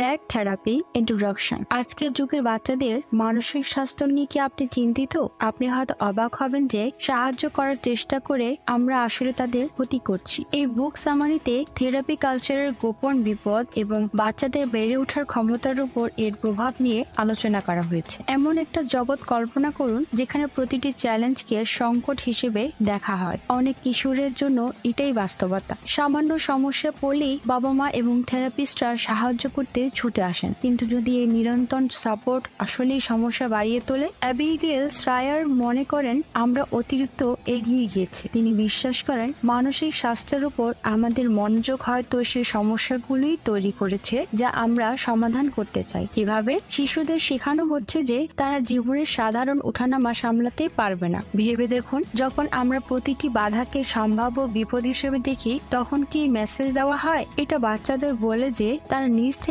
Bad therapy introduction. আজকের যুগের বাচ্চাদের মানসিক স্বাস্থ্য নিয়ে কি আপনি চিন্তিত? আপনি হয়তো অবাক হবেন যে সাহায্য করার চেষ্টা করে আমরা আসলে তাদের ক্ষতি করছি। এই বুক সামারিতে থেরাপি কালচারের গোপন বিপদ এবং বাচ্চাদের বেড়ে ওঠার ক্ষমতার উপর এর প্রভাব নিয়ে আলোচনা করা হয়েছে। এমন একটা জগৎ কল্পনা করুন যেখানে প্রতিটি চ্যালেঞ্জকে সংকট হিসেবে দেখা হয়। অনেক কিশোরের জন্য এটাই বাস্তবতা। সামান্য সমস্যা পড়লেই বাবা মা এবং থেরাপিস্টরা সাহায্য করতে ছুটে আসেন, কিন্তু যদি এই নিরন্তর সাপোর্ট আসলেই সমস্যা বাড়িয়ে তোলে। অ্যাবিগেল শ্রায়ার মনে করেন আমরা অতিরিক্ত এগিয়ে গিয়েছি। তিনি বিশ্বাস করেন মানসিক স্বাস্থ্যের উপর আমাদের মনোযোগ হয়তো সেই সমস্যাগুলোই তৈরি করেছে যা আমরা সমাধান করতে চাই। কিভাবে? শিশুদের শেখানো হচ্ছে যে তারা জীবনের সাধারণ ওঠানামা সামলাতে পারবে না। ভেবে দেখুন, যখন আমরা প্রতিটি বাধাকে সম্ভাব্য বিপদ হিসেবে দেখি তখন কি মেসেজ দেওয়া হয়? এটা বাচ্চাদের বলে যে তারা নিজ থেকে